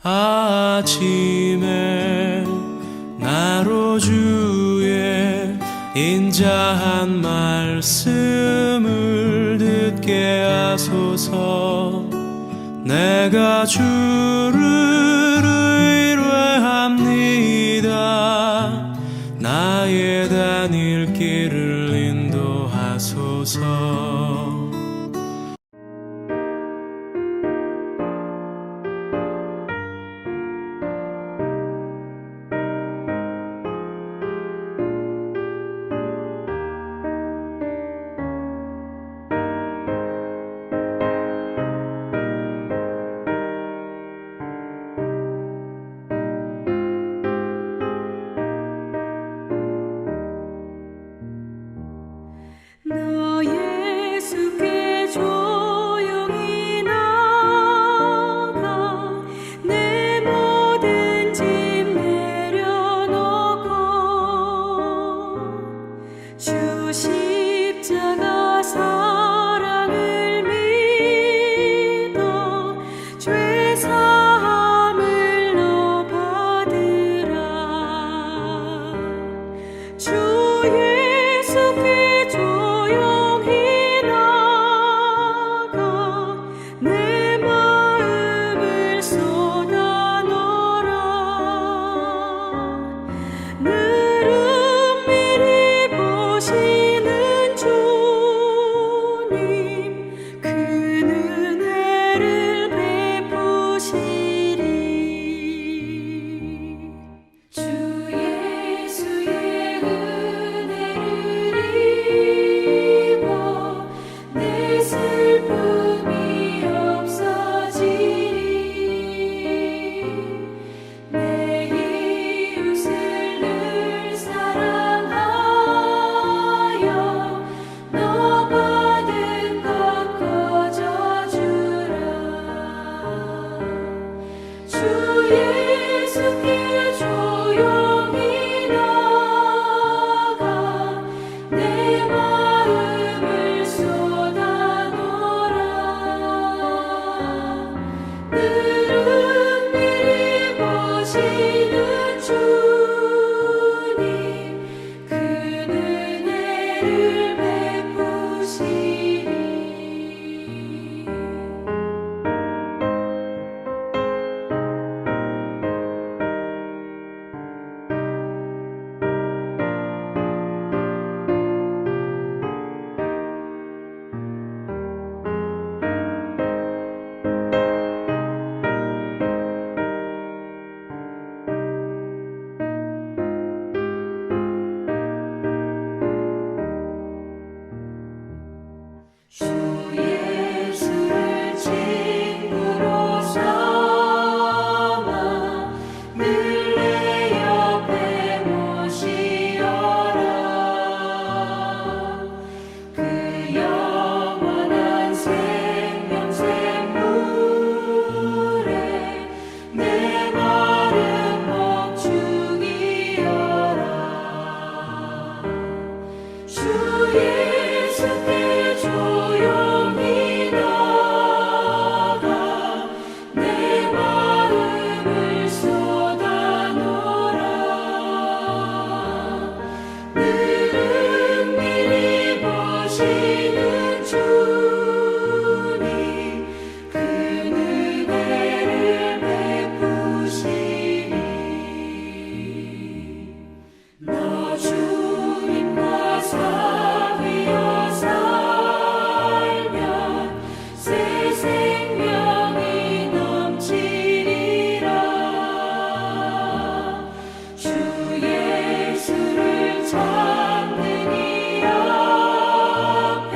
아침에 나로 주의 인자한 말씀을 듣게 하소서. 내가 주를 의뢰합니다. 나의 다닐 길을 인도하소서. 너 예수께 조용히 나가 내 모든 짐 내려놓고 주 십자가 사랑을 믿어 죄 사함을 너 받으라. 주 예수께 조용히 나가 내 마음을 쏟아 놓으라. 늘 은밀히 보시는 주님 그 은혜를 베푸시리. 주 예수의 은혜를 입어 내 슬픔이 없어지리. 내 이웃을 늘 사랑하여 너 받은 것 거저주라. 주 예수께 조용히 나가 내 마음을 쏟아 놓으라. 늘 은밀히 보시는 주님 그 은혜를 베푸시리. 주 예수를 친구로 삼아 늘 내 옆에 모시어라. 그 영원한 생명샘물에 내 마른 목 죽이어라. 주 예수께 조용히 나가 내 마음을 쏟아 놓으라. 늘 은밀히 보시는 주님 그 은혜를 베푸시리. 너 주님과 사귀어 살면 새 생명이 넘치리라. 주 예수를 찾는 이 앞에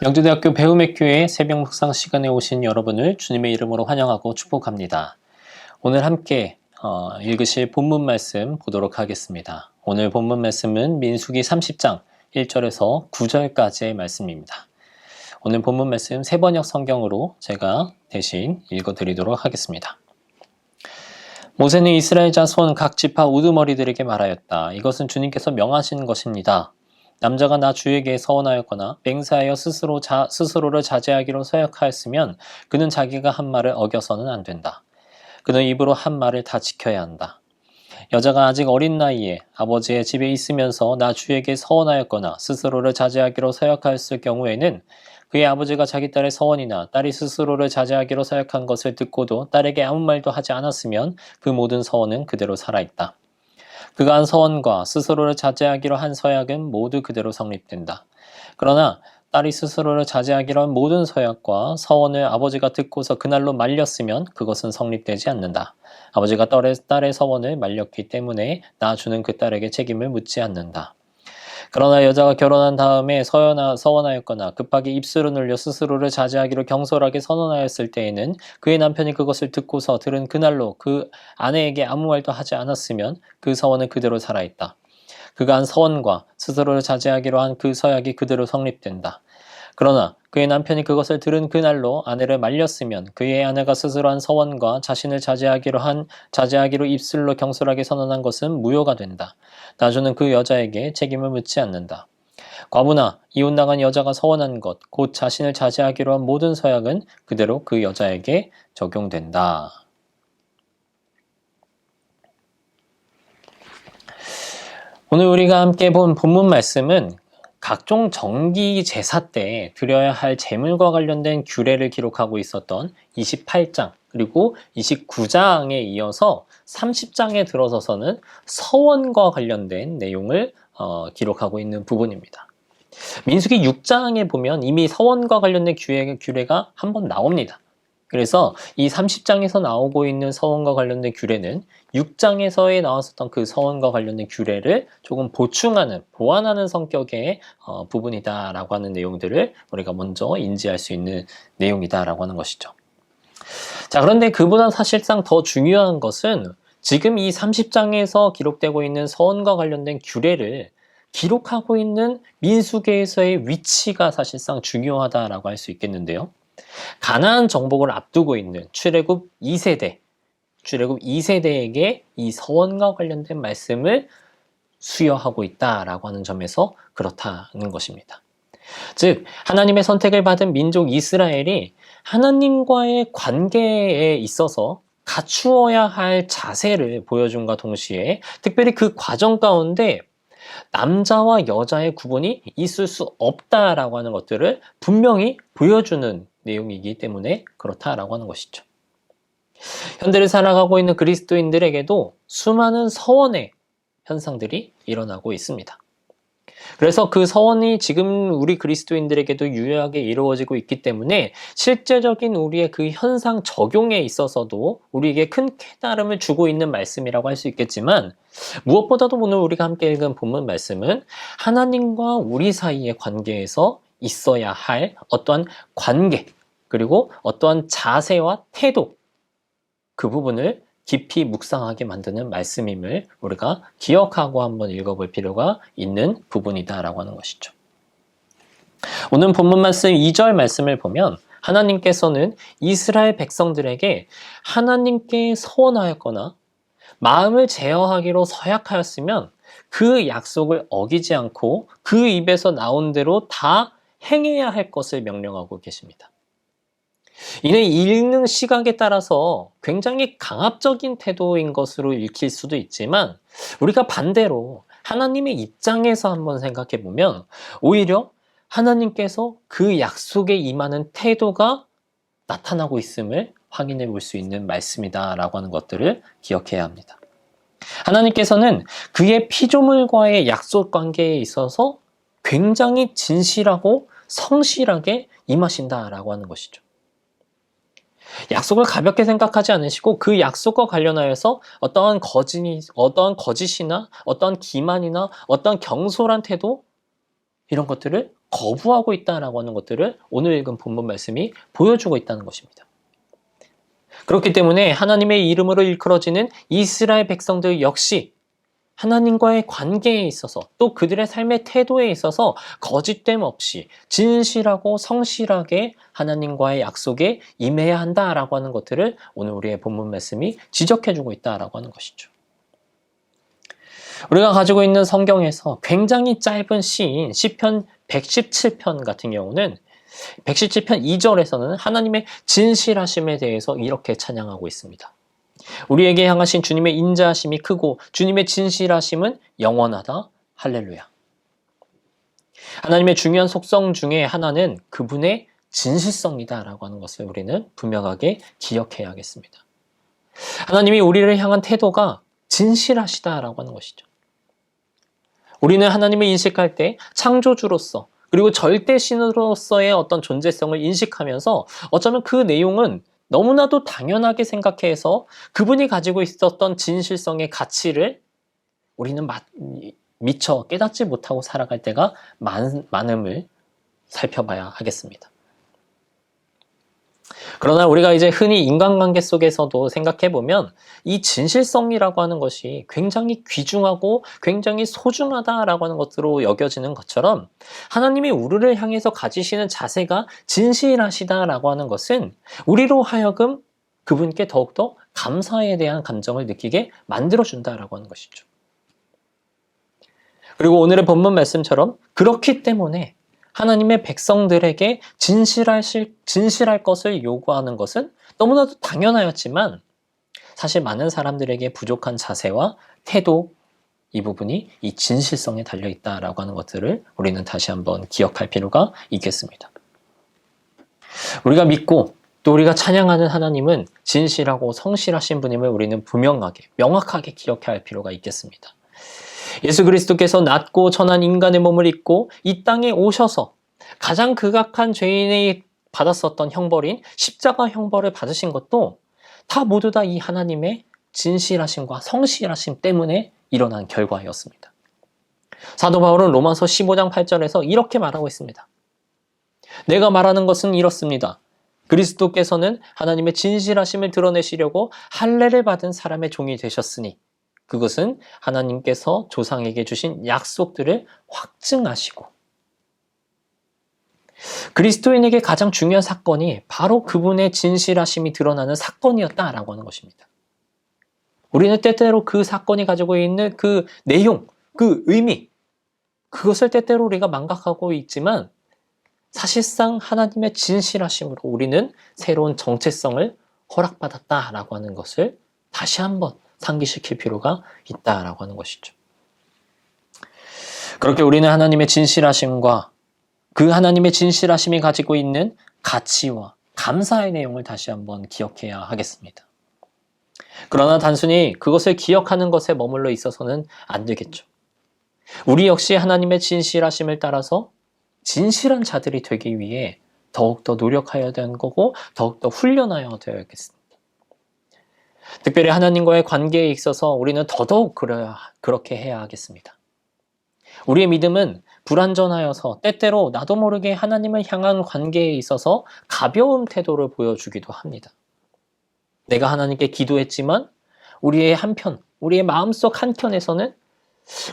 영주대학교 배움의 교회 새벽 묵상 시간에 오신 여러분을 주님의 이름으로 환영하고 축복합니다. 오늘 함께 읽으실 본문 말씀 보도록 하겠습니다. 오늘 본문 말씀은 민수기 30장 1절에서 9절까지의 말씀입니다. 오늘 본문 말씀 세번역 성경으로 제가 대신 읽어드리도록 하겠습니다. 모세는 이스라엘 자손 각 지파 우두머리들에게 말하였다. 이것은 주님께서 명하신 것입니다. 남자가 나 주에게 서원하였거나 맹세하여 스스로를 자제하기로 서약하였으면 그는 자기가 한 말을 어겨서는 안 된다. 그는 입으로 한 말을 다 지켜야 한다. 여자가 아직 어린 나이에 아버지의 집에 있으면서 나 주에게 서원하였거나 스스로를 자제하기로 서약하였을 경우에는 그의 아버지가 자기 딸의 서원이나 딸이 스스로를 자제하기로 서약한 것을 듣고도 딸에게 아무 말도 하지 않았으면 그 모든 서원은 그대로 살아있다. 그가 한 서원과 스스로를 자제하기로 한 서약은 모두 그대로 성립된다. 그러나 딸이 스스로를 자제하기로 한 모든 서약과 서원을 아버지가 듣고서 그날로 말렸으면 그것은 성립되지 않는다. 아버지가 딸의 서원을 말렸기 때문에 낳아주는 그 딸에게 책임을 묻지 않는다. 그러나 여자가 결혼한 다음에 서원하였거나 급하게 입술을 올려 스스로를 자제하기로 경솔하게 선언하였을 때에는 그의 남편이 그것을 듣고서 들은 그날로 그 아내에게 아무 말도 하지 않았으면 그 서원은 그대로 살아있다. 그가 한 서원과 스스로를 자제하기로 한 그 서약이 그대로 성립된다. 그러나 그의 남편이 그것을 들은 그날로 아내를 말렸으면 그의 아내가 스스로 한 서원과 자신을 자제하기로 입술로 경솔하게 선언한 것은 무효가 된다. 나주는 그 여자에게 책임을 묻지 않는다. 과부나 이혼당한 여자가 서원한 것, 곧 자신을 자제하기로 한 모든 서약은 그대로 그 여자에게 적용된다. 오늘 우리가 함께 본 본문 말씀은 각종 정기 제사 때 드려야 할 제물과 관련된 규례를 기록하고 있었던 28장 그리고 29장에 이어서 30장에 들어서서는 서원과 관련된 내용을 기록하고 있는 부분입니다. 민수기 6장에 보면 이미 서원과 관련된 규례가 한번 나옵니다. 그래서 이 30장에서 나오고 있는 서원과 관련된 규례는 6장에서에 나왔었던 그 서원과 관련된 규례를 조금 보완하는 성격의 부분이다라고 하는 내용들을 우리가 먼저 인지할 수 있는 내용이다라고 하는 것이죠. 자, 그런데 그보다 사실상 더 중요한 것은 지금 이 30장에서 기록되고 있는 서원과 관련된 규례를 기록하고 있는 민수기에서의 위치가 사실상 중요하다라고 할 수 있겠는데요. 가나안 정복을 앞두고 있는 출애굽 2세대에게 이 서원과 관련된 말씀을 수여하고 있다라고 하는 점에서 그렇다는 것입니다. 즉 하나님의 선택을 받은 민족 이스라엘이 하나님과의 관계에 있어서 갖추어야 할 자세를 보여줌과 동시에 특별히 그 과정 가운데 남자와 여자의 구분이 있을 수 없다라고 하는 것들을 분명히 보여주는 내용이기 때문에 그렇다라고 하는 것이죠. 현대를 살아가고 있는 그리스도인들에게도 수많은 서원의 현상들이 일어나고 있습니다. 그래서 그 서원이 지금 우리 그리스도인들에게도 유효하게 이루어지고 있기 때문에 실제적인 우리의 그 현상 적용에 있어서도 우리에게 큰 깨달음을 주고 있는 말씀이라고 할 수 있겠지만 무엇보다도 오늘 우리가 함께 읽은 본문 말씀은 하나님과 우리 사이의 관계에서 있어야 할 어떠한 관계 그리고 어떠한 자세와 태도 그 부분을 깊이 묵상하게 만드는 말씀임을 우리가 기억하고 한번 읽어볼 필요가 있는 부분이다라고 하는 것이죠. 오늘 본문 말씀 2절 말씀을 보면 하나님께서는 이스라엘 백성들에게 하나님께 서원하였거나 마음을 제어하기로 서약하였으면 그 약속을 어기지 않고 그 입에서 나온 대로 다 행해야 할 것을 명령하고 계십니다. 이는 읽는 시각에 따라서 굉장히 강압적인 태도인 것으로 읽힐 수도 있지만 우리가 반대로 하나님의 입장에서 한번 생각해 보면 오히려 하나님께서 그 약속에 임하는 태도가 나타나고 있음을 확인해 볼 수 있는 말씀이다라고 하는 것들을 기억해야 합니다. 하나님께서는 그의 피조물과의 약속 관계에 있어서 굉장히 진실하고 성실하게 임하신다라고 하는 것이죠. 약속을 가볍게 생각하지 않으시고 그 약속과 관련하여서 어떠한 거짓이나 어떠한 기만이나 어떠한 경솔한 태도 이런 것들을 거부하고 있다라고 하는 것들을 오늘 읽은 본문 말씀이 보여주고 있다는 것입니다. 그렇기 때문에 하나님의 이름으로 일컬어지는 이스라엘 백성들 역시 하나님과의 관계에 있어서 또 그들의 삶의 태도에 있어서 거짓됨 없이 진실하고 성실하게 하나님과의 약속에 임해야 한다라고 하는 것들을 오늘 우리의 본문 말씀이 지적해주고 있다라고 하는 것이죠. 우리가 가지고 있는 성경에서 굉장히 짧은 시인 시편 117편 같은 경우는 117편 2절에서는 하나님의 진실하심에 대해서 이렇게 찬양하고 있습니다. 우리에게 향하신 주님의 인자하심이 크고 주님의 진실하심은 영원하다. 할렐루야. 하나님의 중요한 속성 중에 하나는 그분의 진실성이다 라고 하는 것을 우리는 분명하게 기억해야겠습니다. 하나님이 우리를 향한 태도가 진실하시다라고 하는 것이죠. 우리는 하나님을 인식할 때 창조주로서 그리고 절대신으로서의 어떤 존재성을 인식하면서 어쩌면 그 내용은 너무나도 당연하게 생각해서 그분이 가지고 있었던 진실성의 가치를 우리는 미처 깨닫지 못하고 살아갈 때가 많음을 살펴봐야 하겠습니다. 그러나 우리가 이제 흔히 인간관계 속에서도 생각해보면 이 진실성이라고 하는 것이 굉장히 귀중하고 굉장히 소중하다라고 하는 것으로 여겨지는 것처럼 하나님이 우리를 향해서 가지시는 자세가 진실하시다라고 하는 것은 우리로 하여금 그분께 더욱더 감사에 대한 감정을 느끼게 만들어준다라고 하는 것이죠. 그리고 오늘의 본문 말씀처럼 그렇기 때문에 하나님의 백성들에게 진실할 것을 요구하는 것은 너무나도 당연하였지만 사실 많은 사람들에게 부족한 자세와 태도 이 부분이 이 진실성에 달려있다라고 하는 것들을 우리는 다시 한번 기억할 필요가 있겠습니다. 우리가 믿고 또 우리가 찬양하는 하나님은 진실하고 성실하신 분임을 우리는 분명하게 명확하게 기억해야 할 필요가 있겠습니다. 예수 그리스도께서 낮고 천한 인간의 몸을 입고 이 땅에 오셔서 가장 극악한 죄인이 받았었던 형벌인 십자가 형벌을 받으신 것도 다 모두 다 이 하나님의 진실하심과 성실하심 때문에 일어난 결과였습니다. 사도 바울은 로마서 15장 8절에서 이렇게 말하고 있습니다. 내가 말하는 것은 이렇습니다. 그리스도께서는 하나님의 진실하심을 드러내시려고 할례를 받은 사람의 종이 되셨으니 그것은 하나님께서 조상에게 주신 약속들을 확증하시고 그리스도인에게 가장 중요한 사건이 바로 그분의 진실하심이 드러나는 사건이었다라고 하는 것입니다. 우리는 때때로 그 사건이 가지고 있는 그 내용, 그 의미, 그것을 때때로 우리가 망각하고 있지만 사실상 하나님의 진실하심으로 우리는 새로운 정체성을 허락받았다라고 하는 것을 다시 한번 상기시킬 필요가 있다라고 하는 것이죠. 그렇게 우리는 하나님의 진실하심과 그 하나님의 진실하심이 가지고 있는 가치와 감사의 내용을 다시 한번 기억해야 하겠습니다. 그러나 단순히 그것을 기억하는 것에 머물러 있어서는 안 되겠죠. 우리 역시 하나님의 진실하심을 따라서 진실한 자들이 되기 위해 더욱더 노력해야 되는 거고 더욱더 훈련하여 되어야겠습니다. 특별히 하나님과의 관계에 있어서 우리는 더더욱 그렇게 해야 하겠습니다. 우리의 믿음은 불완전하여서 때때로 나도 모르게 하나님을 향한 관계에 있어서 가벼운 태도를 보여주기도 합니다. 내가 하나님께 기도했지만 우리의 한편, 우리의 마음속 한켠에서는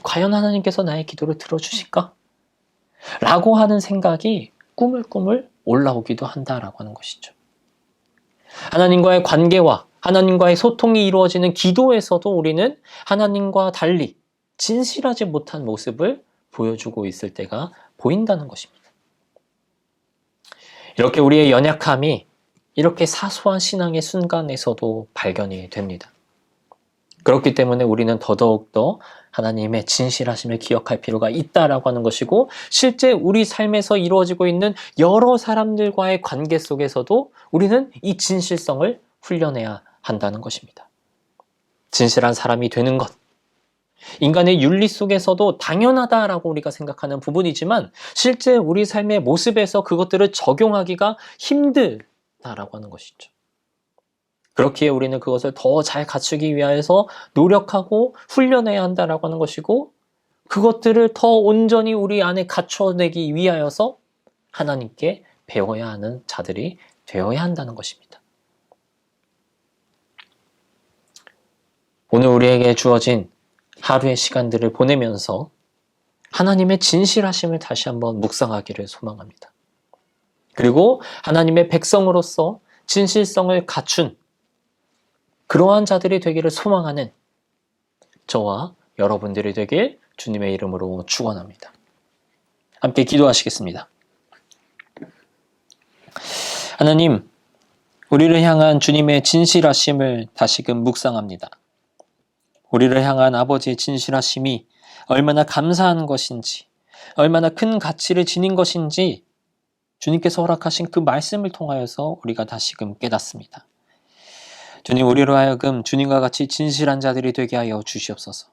과연 하나님께서 나의 기도를 들어주실까? 라고 하는 생각이 꾸물꾸물 올라오기도 한다라고 하는 것이죠. 하나님과의 관계와 하나님과의 소통이 이루어지는 기도에서도 우리는 하나님과 달리 진실하지 못한 모습을 보여주고 있을 때가 보인다는 것입니다. 이렇게 우리의 연약함이 이렇게 사소한 신앙의 순간에서도 발견이 됩니다. 그렇기 때문에 우리는 더더욱더 하나님의 진실하심을 기억할 필요가 있다라고 하는 것이고 실제 우리 삶에서 이루어지고 있는 여러 사람들과의 관계 속에서도 우리는 이 진실성을 훈련해야 한다는 것입니다. 진실한 사람이 되는 것, 인간의 윤리 속에서도 당연하다라고 우리가 생각하는 부분이지만 실제 우리 삶의 모습에서 그것들을 적용하기가 힘들다라고 하는 것이죠. 그렇기에 우리는 그것을 더 잘 갖추기 위해서 노력하고 훈련해야 한다라고 하는 것이고 그것들을 더 온전히 우리 안에 갖춰내기 위하여서 하나님께 배워야 하는 자들이 되어야 한다는 것입니다. 오늘 우리에게 주어진 하루의 시간들을 보내면서 하나님의 진실하심을 다시 한번 묵상하기를 소망합니다. 그리고 하나님의 백성으로서 진실성을 갖춘 그러한 자들이 되기를 소망하는 저와 여러분들이 되길 주님의 이름으로 축원합니다. 함께 기도하시겠습니다. 하나님, 우리를 향한 주님의 진실하심을 다시금 묵상합니다. 우리를 향한 아버지의 진실하심이 얼마나 감사한 것인지, 얼마나 큰 가치를 지닌 것인지 주님께서 허락하신 그 말씀을 통하여서 우리가 다시금 깨닫습니다. 주님, 우리로 하여금 주님과 같이 진실한 자들이 되게 하여 주시옵소서.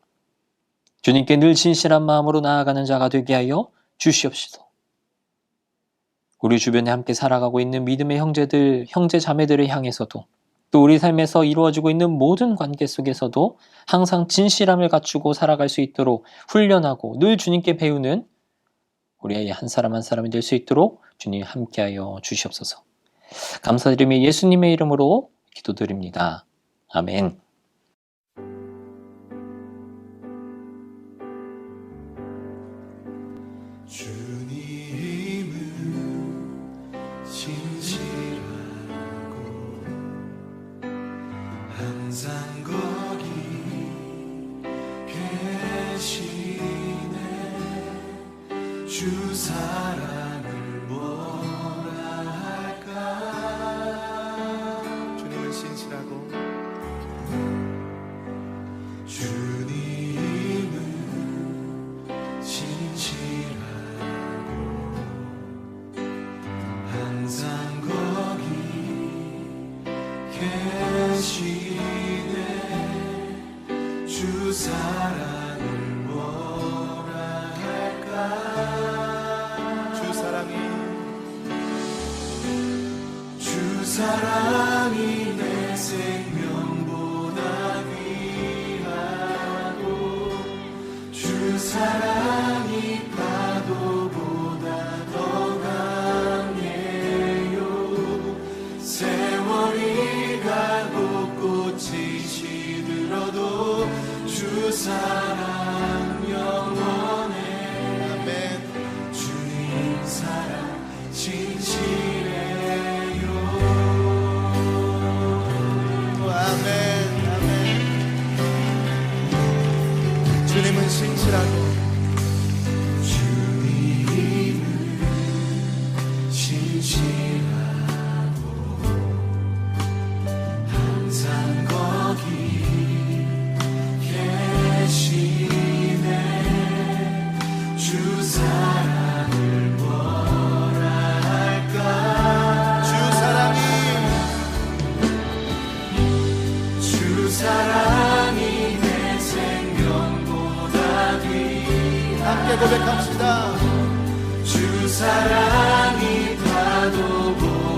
주님께 늘 진실한 마음으로 나아가는 자가 되게 하여 주시옵소서. 우리 주변에 함께 살아가고 있는 믿음의 형제들, 형제 자매들을 향해서도 또 우리 삶에서 이루어지고 있는 모든 관계 속에서도 항상 진실함을 갖추고 살아갈 수 있도록 훈련하고 늘 주님께 배우는 우리의 한 사람 한 사람이 될 수 있도록 주님 함께하여 주시옵소서. 감사드리며 예수님의 이름으로 기도드립니다. 아멘. 주님은 진실하고 항상 거기 계시네. 주 사랑을 뭐라 할까. 주님은 진실하고 주님은 진실하고 항상 거기 계시네. 주 사랑을 뭐라 할까. 주 사랑이 내 생명보다 귀하고 주 사랑이 파도보다 더 강해요. 세월이 가고 꽃이 시들어도 주 사랑 영원해. 아멘. 주님 사랑 진실해요. 아멘. 아멘. 주님은 진실하고 주님은 진실하고 항상 거기 계시네. 주 사랑을 뭐라 할까. 주 사랑이 내 생명보다 함께 고백합시다. 주 사랑이 파도보다